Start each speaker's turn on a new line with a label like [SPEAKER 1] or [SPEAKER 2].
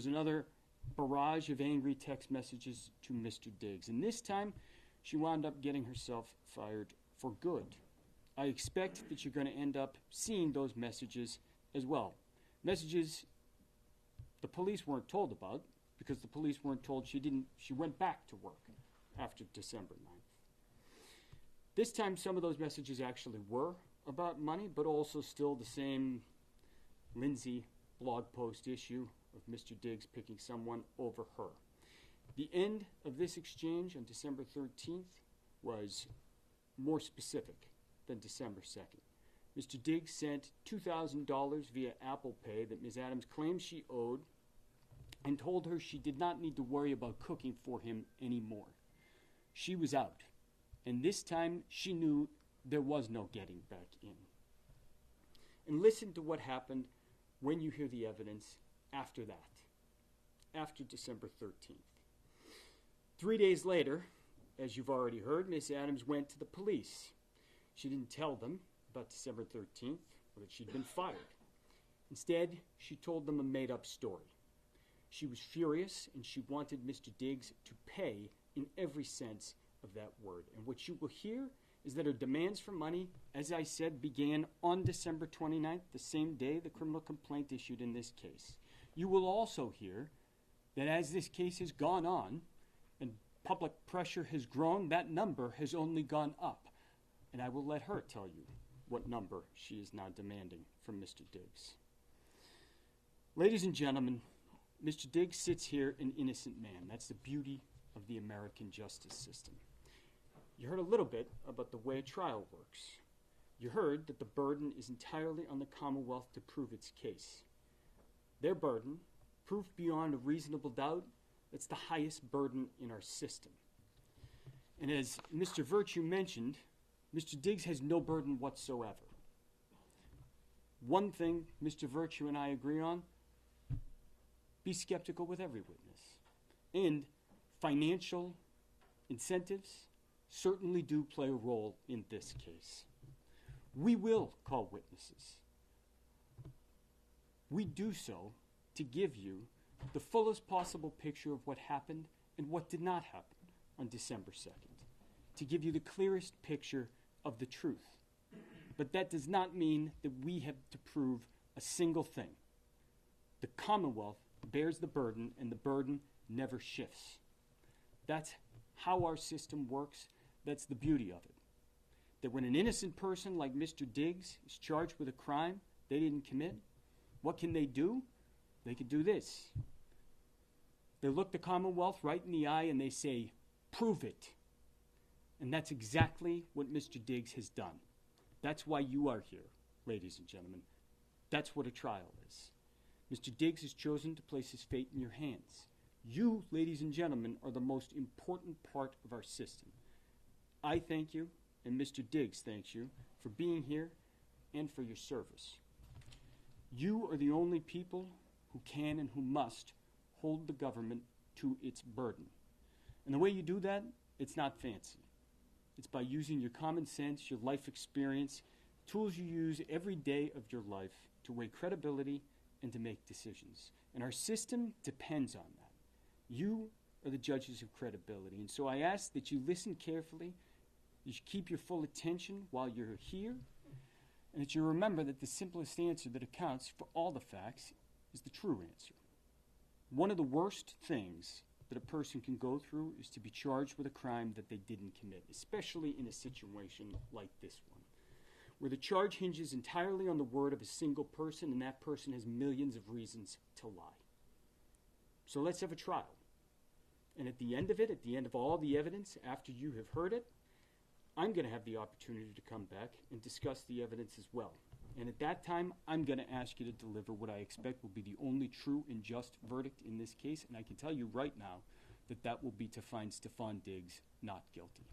[SPEAKER 1] was another barrage of angry text messages to Mr. Diggs. And this time, she wound up getting herself fired for good. I expect that you're going to end up seeing those messages as well. Messages the police weren't told about, because the police weren't told she went back to work after December 9th. This time, some of those messages actually were about money, but also still the same Lindsay blog post issue of Mr. Diggs picking someone over her. The end of this exchange on December 13th was more specific than December 2nd. Mr. Diggs sent $2,000 via Apple Pay that Ms. Adams claimed she owed and told her she did not need to worry about cooking for him anymore. She was out, and this time she knew there was no getting back in. And listen to what happened when you hear the evidence after that, after December 13th. 3 days later, as you've already heard, Ms. Adams went to the police. She didn't tell them about December 13th or that she'd been fired. Instead, she told them a made-up story. She was furious, and she wanted Mr. Diggs to pay in every sense of that word. And what you will hear is that her demands for money, as I said, began on December 29th, the same day the criminal complaint issued in this case. You will also hear that as this case has gone on and public pressure has grown, that number has only gone up. And I will let her tell you what number she is now demanding from Mr. Diggs. Ladies and gentlemen, Mr. Diggs sits here an innocent man. That's the beauty of the American justice system. You heard a little bit about the way a trial works. You heard that the burden is entirely on the Commonwealth to prove its case. Their burden, proof beyond a reasonable doubt, that's the highest burden in our system. And as Mr. Virtue mentioned, Mr. Diggs has no burden whatsoever. One thing Mr. Virtue and I agree on: be skeptical with every witness. And financial incentives certainly do play a role in this case. We will call witnesses. We do so to give you the fullest possible picture of what happened and what did not happen on December 2nd, to give you the clearest picture of the truth. But that does not mean that we have to prove a single thing. The Commonwealth bears the burden, and the burden never shifts. That's how our system works. That's the beauty of it. That when an innocent person like Mr. Diggs is charged with a crime they didn't commit, what can they do? They can do this. They look the Commonwealth right in the eye and they say, prove it. And that's exactly what Mr. Diggs has done. That's why you are here, ladies and gentlemen. That's what a trial is. Mr. Diggs has chosen to place his fate in your hands. You, ladies and gentlemen, are the most important part of our system. I thank you, and Mr. Diggs thanks you, for being here and for your service. You are the only people who can and who must hold the government to its burden. And the way you do that, it's not fancy. It's by using your common sense, your life experience, tools you use every day of your life to weigh credibility and to make decisions. And our system depends on that. You are the judges of credibility. And so I ask that you listen carefully, you should keep your full attention while you're here, and that you remember that the simplest answer that accounts for all the facts is the true answer. One of the worst things that a person can go through is to be charged with a crime that they didn't commit, especially in a situation like this one, where the charge hinges entirely on the word of a single person, and that person has millions of reasons to lie. So let's have a trial. And at the end of it, at the end of all the evidence, after you have heard it, I'm going to have the opportunity to come back and discuss the evidence as well. And at that time, I'm going to ask you to deliver what I expect will be the only true and just verdict in this case. And I can tell you right now that that will be to find Stefon Diggs not guilty.